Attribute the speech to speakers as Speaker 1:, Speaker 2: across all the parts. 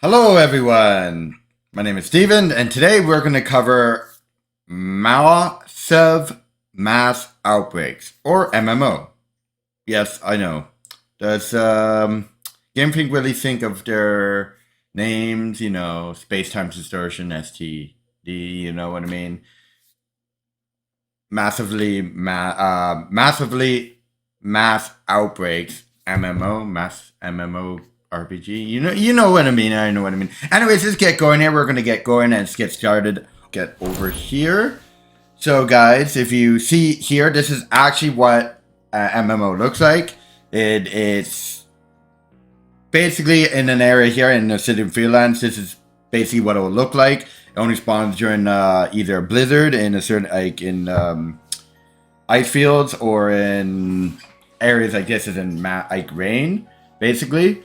Speaker 1: Hello, everyone. My name is Steven, and today we're going to cover Massive Mass Outbreaks, or MMO. Yes, I know. Does Game Freak really think of their names? Space Time Distortion, STD. You know what I mean? Massively Mass Outbreaks, MMO, Mass MMO RPG. You know what I mean. I know what I mean. Anyways, let's get going here. We're gonna get going and let's get started. Get over here. So, guys, if you see here, this is actually what MMO looks like. It's basically in an area here in the Sydyg Freelance. This is basically what it will look like. It only spawns during either a blizzard in a certain in ice fields or in areas like this is in rain, basically.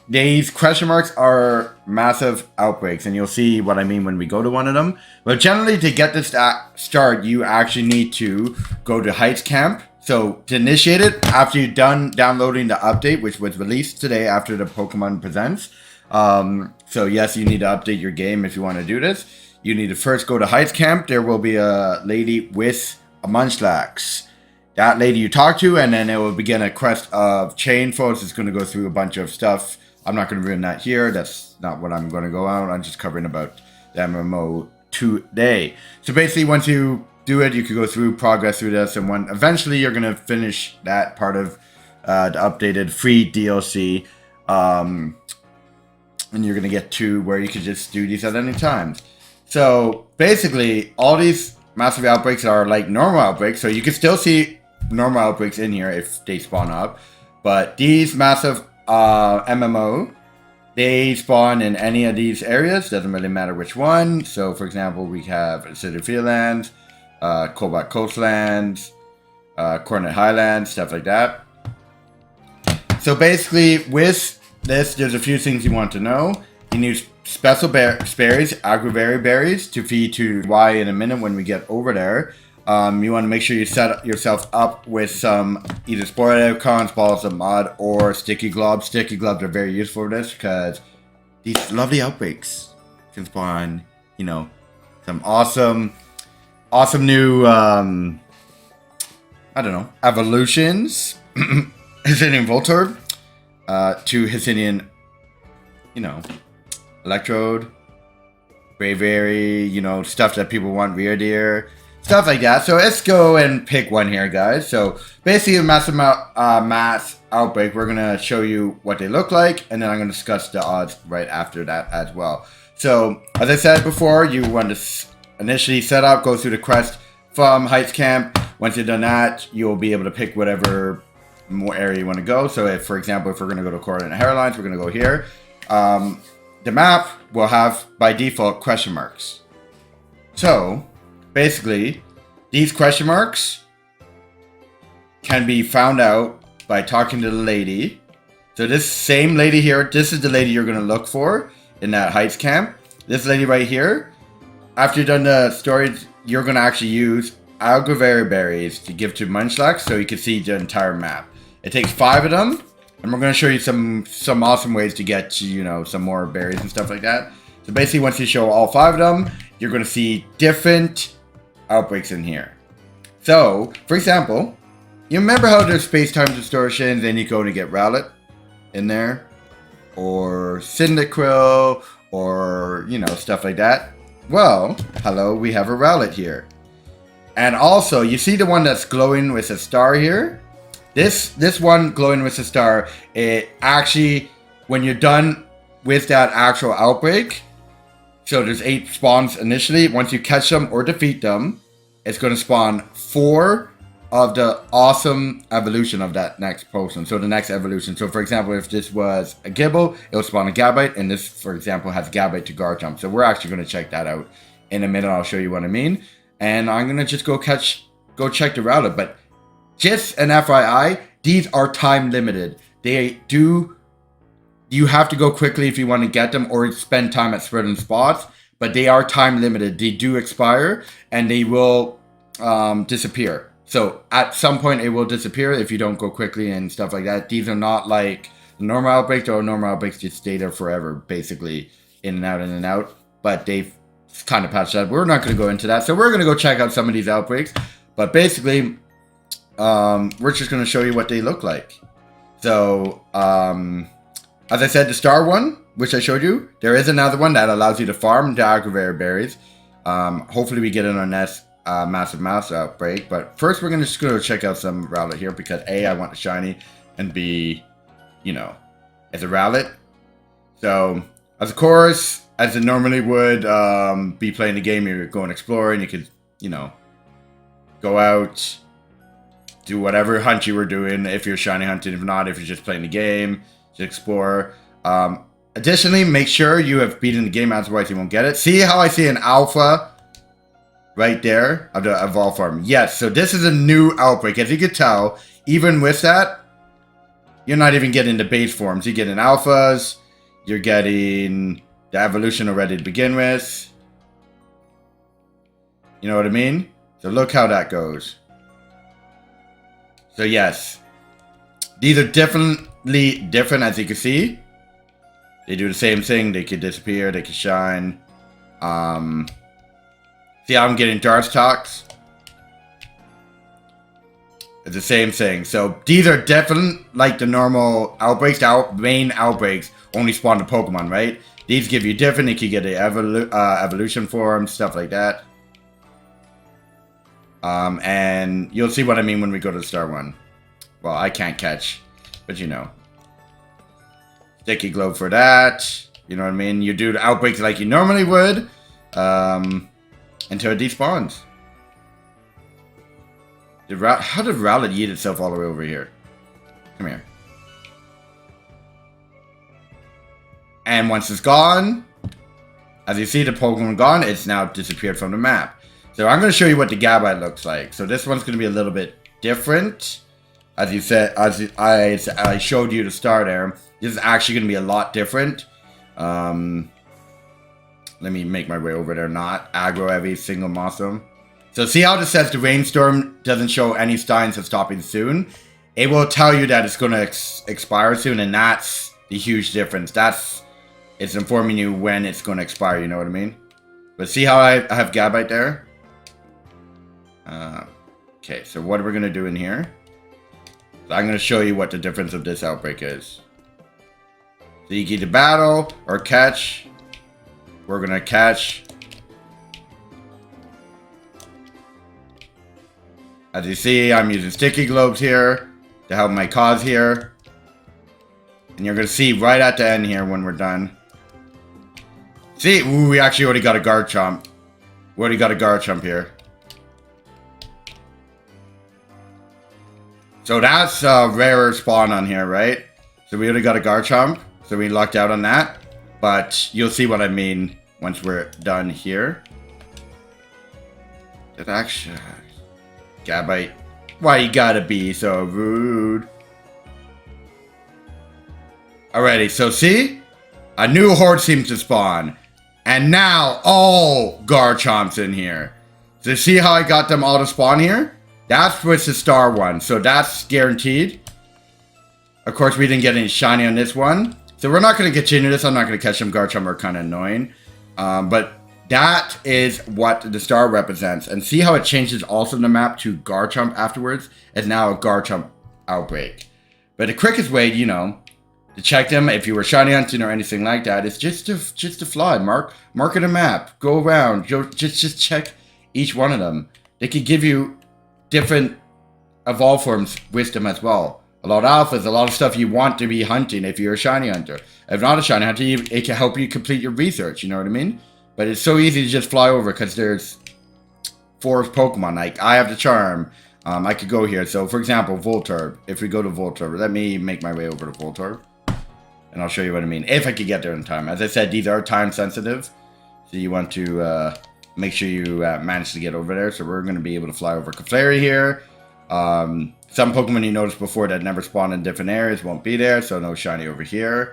Speaker 1: These question marks are massive outbreaks, and you'll see what I mean when we go to one of them. But generally, to get this start, you actually need to go to Heights Camp. So to initiate it, after you're done downloading the update, which was released today after the Pokemon Presents. So yes, you need to update your game if you want to do this. You need to first go to Heights Camp. There will be a lady with a Munchlax. That lady you talk to, and then it will begin a quest of chain foes. It's going to go through a bunch of stuff. I'm not going to ruin that here. That's not what I'm going to go on. I'm just covering about the MMO today. So basically, once you do it, you can go through, progress through this, and when eventually you're going to finish that part of the updated free DLC. And you're going to get to where you can just do these at any time. So basically, all these massive outbreaks are like normal outbreaks. So you can still see normal outbreaks in here if they spawn up. But these massive MMO, they spawn in any of these areas. Doesn't really matter which one. So for example, we have Sydyg Fieldlands, Cobalt Coastlands, Coronet Highlands, stuff like that. So basically, with this, there's a few things you want to know. You need special berries, aggravary berries, to feed to Y in a minute when we get over there. You want to make sure you set yourself up with some either spoiled icons, balls of mud, or sticky globs. Sticky globs are very useful for this because these lovely outbreaks can spawn, some awesome new, evolutions. Hisidian Voltorb, to Hisidian, Electrode, Braviary, stuff that people want, Rear Deer, stuff like that. So let's go and pick one here, guys. So basically, a Massive Mass Outbreak, we're going to show you what they look like, and then I'm going to discuss the odds right after that as well. So, as I said before, you want to initially set up, go through the quest from Heights Camp. Once you've done that, you'll be able to pick whatever more area you want to go. So if, for example, if we're going to go to Coordinate Hairlines, we're going to go here. The map will have, by default, question marks. So, basically, these question marks can be found out by talking to the lady. So this same lady here, this is the lady you're going to look for in that Heights Camp. This lady right here, after you've done the stories, you're going to actually use Aggravary berries to give to Munchlax so you can see the entire map. It takes 5 of them, and we're going to show you some awesome ways to get, some more berries and stuff like that. So basically, once you show all 5 of them, you're going to see different outbreaks in here. So, for example, you remember how there's space-time distortion, then you go to get Rowlet in there, or Cyndaquil, or, stuff like that. Well, hello, we have a Rowlet here. And also, you see the one that's glowing with a star here? This one glowing with a star, it actually, when you're done with that actual outbreak, so there's 8 spawns initially. Once you catch them or defeat them, it's going to spawn 4 of the awesome evolution of that next potion. So the next evolution. So for example, if this was a Gibble, it'll spawn a Gabite, and this, for example, has Gabite to Garchomp. So we're actually going to check that out in a minute. I'll show you what I mean. And I'm going to just go check the Rowlet. But just an FYI, these are time limited. You have to go quickly if you want to get them or spend time at certain spots, but they are time limited. They do expire and they will disappear. So at some point it will disappear if you don't go quickly and stuff like that. These are not like The normal outbreaks or normal outbreaks just stay there forever, basically in and out, in and out. But they've kind of patched that. We're not going to go into that. So we're going to go check out some of these outbreaks. But basically, we're just going to show you what they look like. So, as I said, the star one, which I showed you, there is another one that allows you to farm the aggravator berries. Hopefully we get in our next Massive Mass Outbreak. But first we're just going to check out some Rowlet here because A, I want the shiny, and B, you know, it's a Rowlet. So, of course, as it normally would be playing the game, you're going exploring, you could, you know, go out, do whatever hunt you were doing, if you're shiny hunting, if not, if you're just playing the game, just explore. Additionally, make sure you have beaten the game, otherwise you won't get it. See how I see an alpha right there of the evolve form? Yes, so this is a new outbreak. As you can tell, even with that, you're not even getting the base forms. You're getting alphas, you're getting the evolution already to begin with. You know what I mean? So look how that goes. So yes, these are definitely different, as you can see. They do the same thing. They could disappear, they could shine. See how I'm getting Darts Talks? It's the same thing. So these are definitely like the normal outbreaks. The main outbreaks only spawn the Pokemon, right? These give you different. You can get the evolution form, stuff like that. And you'll see what I mean when we go to the star one. Well, I can't catch, but you know. Sticky Globe for that. You know what I mean? You do the outbreaks like you normally would. Until it despawns. How did Rowlet eat itself all the way over here? Come here. And once it's gone, as you see the Pokemon gone, it's now disappeared from the map. So I'm going to show you what the Gabite looks like. So this one's going to be a little bit different. As you said, as I showed you the star there, this is actually going to be a lot different. Let me make my way over there. Not aggro heavy, single Mossum. So see how this says the rainstorm doesn't show any signs of stopping soon? It will tell you that it's going to expire soon, and that's the huge difference. It's informing you when it's going to expire, you know what I mean? But see how I have Gabite there? Okay, so what are we going to do in here? So I'm going to show you what the difference of this outbreak is. So you get to battle or catch. We're going to catch. As you see, I'm using sticky globes here to help my cause here. And you're going to see right at the end here when we're done. See, ooh, we actually already got a Garchomp. We already got a Garchomp here. So that's a rarer spawn on here, right? So we already got a Garchomp. So we lucked out on that. But you'll see what I mean once we're done here. That actually... Gabite. Why you gotta be so rude? Alrighty, so see? A new horde seems to spawn. And now all Garchomps in here. So see how I got them all to spawn here? That's with the star one. So that's guaranteed. Of course, we didn't get any shiny on this one. So we're not going to continue this. I'm not going to catch them. Garchomp are kind of annoying. But that is what the star represents. And see how it changes also the map to Garchomp afterwards? It's now a Garchomp outbreak. But the quickest way, you know, to check them, if you were shiny hunting or anything like that, is just to fly. Mark on a map. Go around. Just check each one of them. They could give you different evolve forms wisdom as well. A lot of alphas, a lot of stuff you want to be hunting if you're a shiny hunter. If not a shiny hunter, it can help you complete your research, you know what I mean? But it's so easy to just fly over because there's 4 Pokemon. Like, I have the Charm. I could go here. So, for example, Voltorb. If we go to Voltorb, let me make my way over to Voltorb. And I'll show you what I mean. If I could get there in time. As I said, these are time sensitive. So you want to make sure you manage to get over there. So we're going to be able to fly over Clefairy here. Some Pokemon you noticed before that never spawn in different areas won't be there. So no shiny over here.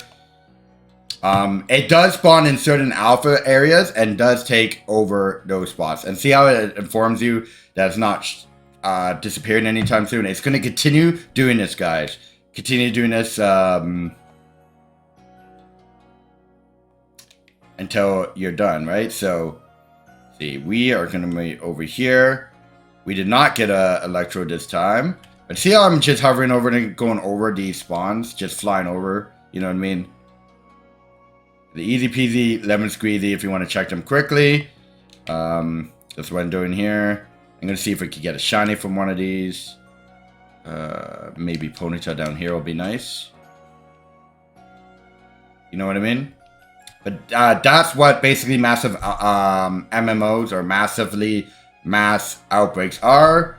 Speaker 1: It does spawn in certain alpha areas and does take over those spots. And see how it informs you that it's not disappearing anytime soon. It's going to continue doing this, guys. Continue doing this until you're done, right? So, see, we are going to be over here. We did not get a electro this time. But see how I'm just hovering over and going over these spawns? Just flying over, you know what I mean? The easy peasy, lemon squeezy if you want to check them quickly. That's what I'm doing here. I'm going to see if we can get a shiny from one of these. Maybe ponytail down here will be nice. You know what I mean? But that's what basically massive MMOs or massively mass outbreaks are.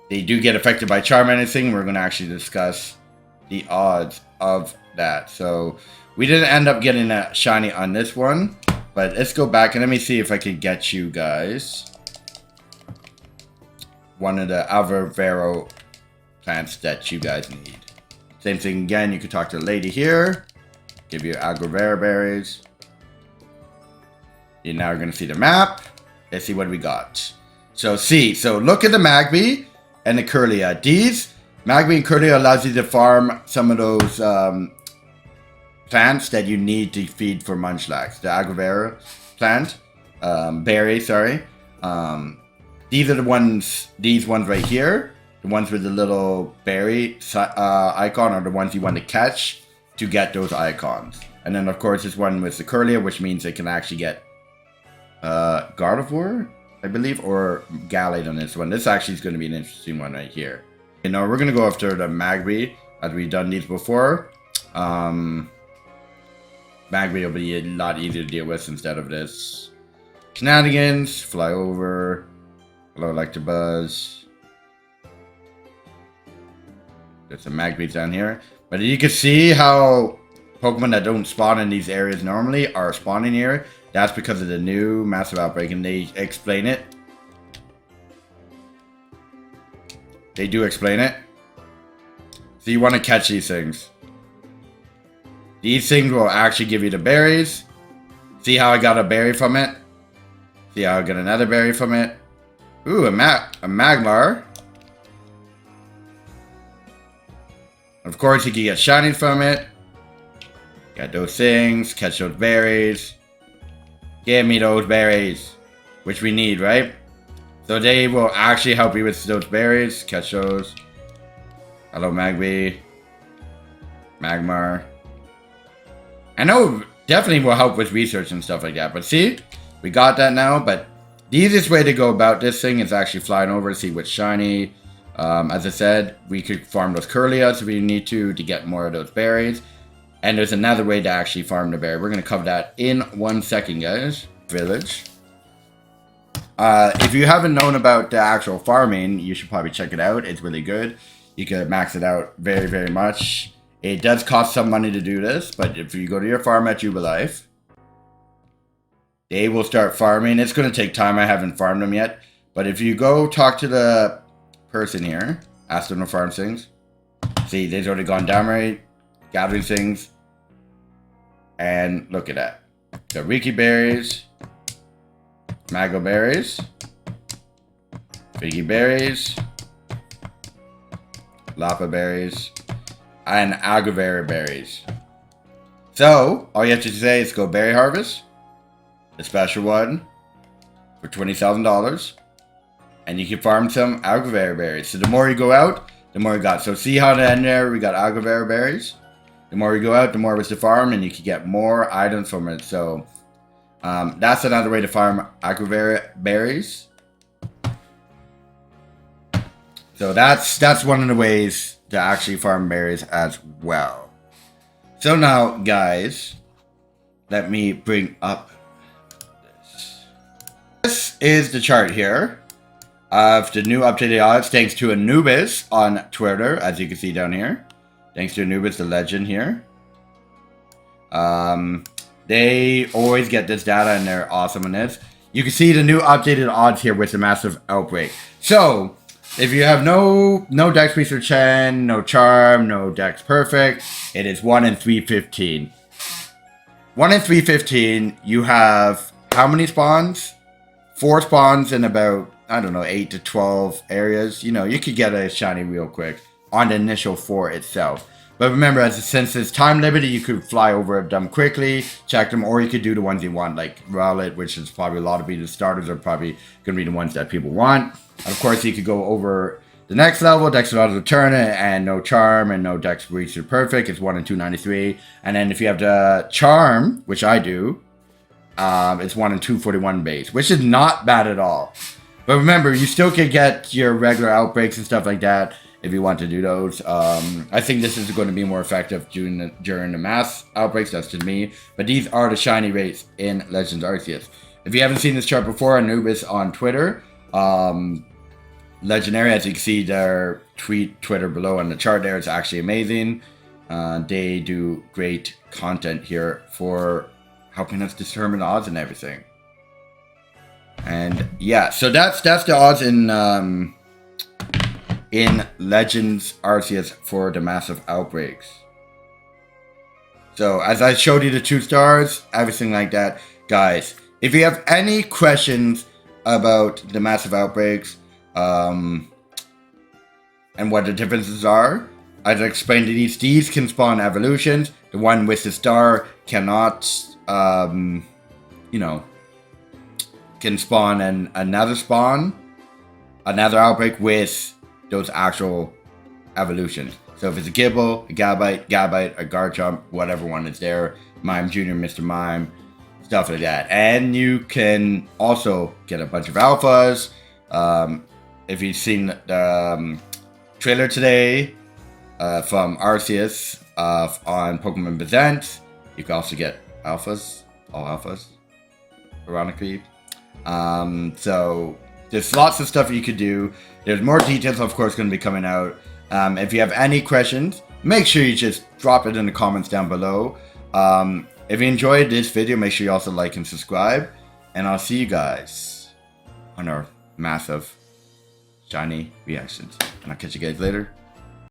Speaker 1: They do get affected by charm anything. We're going to actually discuss the odds of that. So we didn't end up getting a shiny on this one. But let's go back and let me see if I can get you guys one of the Avavero plants that you guys need. Same thing again. You can talk to the lady here. Give you Agravera berries. You're now going to see the map. Let's see what we got. So look at the Magby and the Curlia. These, Magby and Curlia allows you to farm some of those plants that you need to feed for Munchlax. The Agravera plant, berry, sorry. These are the ones, these ones right here. The ones with the little berry icon are the ones you want to catch to get those icons. And then of course this one with the Curlia, which means they can actually get Gardevoir, I believe, or Gallade on this one. This actually is going to be an interesting one right here. You know, we're going to go after the Magby, as we've done these before. Magby will be a lot easier to deal with instead of this. Shenanigans, fly over. Hello, Electabuzz. There's some Magbys down here. But you can see how Pokemon that don't spawn in these areas normally are spawning here. That's because of the new Massive Outbreak, and they explain it. They do explain it. So you want to catch these things. These things will actually give you the berries. See how I got a berry from it? See how I got another berry from it? Ooh, a Magmar. Of course, you can get shiny from it. Get those things, catch those berries. Give me those berries, which we need, right? So they will actually help you with those berries. Catch those. Hello, Magby. Magmar. I know definitely will help with research and stuff like that. But see, we got that now. But the easiest way to go about this thing is actually flying over to see what's shiny. As I said, we could farm those Curlias if we need to get more of those berries. And there's another way to actually farm the berry. We're going to cover that in 1 second, guys. Village. If you haven't known about the actual farming, you should probably check it out. It's really good. You can max it out very, very much. It does cost some money to do this, but if you go to your farm at Jubilife, they will start farming. It's going to take time. I haven't farmed them yet. But if you go talk to the person here, ask them to farm things. See, they've already gone down right. Gathering things. And look at that. The Riki berries. Mago berries. Figgy berries. Lapa berries. And Agavera berries. So, all you have to say is go berry harvest. The special one. For $20,000. And you can farm some Agavera berries. So the more you go out, the more you got. So see how in there we got Agavera berries. The more you go out, the more it was to farm, and you can get more items from it. So that's another way to farm Agavera berries. So that's one of the ways to actually farm berries as well. So now, guys, let me bring up this. This is the chart here of the new updated odds, thanks to Anubis on Twitter, as you can see down here. Thanks to Anubis, the legend here. They always get this data, and they're awesome in this. You can see the new updated odds here with the Massive Outbreak. So, if you have no Dex Research 10, no Charm, no Dex Perfect, it is 1 in 315. 1 in 315, you have how many spawns? 4 spawns in about, I don't know, 8 to 12 areas. You know, you could get a shiny real quick on the initial 4 itself. But remember, since it's time limited, you could fly over them quickly, check them, or you could do the ones you want, like Rowlet, which is probably a lot of the starters are probably going to be the ones that people want. And of course, you could go over the next level, Dex Without Return, and no Charm, and no Dex Breach to Perfect. It's 1 in 293. And then if you have the Charm, which I do, it's 1 in 241 base, which is not bad at all. But remember, you still could get your regular outbreaks and stuff like that if you want to do those. I think this is going to be more effective during the mass outbreaks. That's just me. But these are the shiny rates in Legends Arceus. If you haven't seen this chart before, Anubis on Twitter, Legendary, as you can see their Twitter below on the chart there, it's actually amazing. They do great content here for helping us determine odds and everything. And yeah, so that's the odds in Legends Arceus for the Massive Outbreaks. So as I showed you the 2 stars, everything like that, guys, if you have any questions about the Massive Outbreaks and what the differences are, as I explained to these can spawn evolutions. The one with the star cannot, can spawn another outbreak with those actual evolutions. So if it's a Gibble, a Gabite, a Garchomp, whatever one is there, Mime Jr., Mr. Mime, stuff like that. And you can also get a bunch of alphas. If you've seen the trailer today from Arceus on Pokemon Presents, you can also get alphas, all alphas, ironically. So there's lots of stuff you could do. There's more details, of course, going to be coming out. If you have any questions, make sure you just drop it in the comments down below. If you enjoyed this video, make sure you also like and subscribe. And I'll see you guys on our massive shiny reactions. And I'll catch you guys later.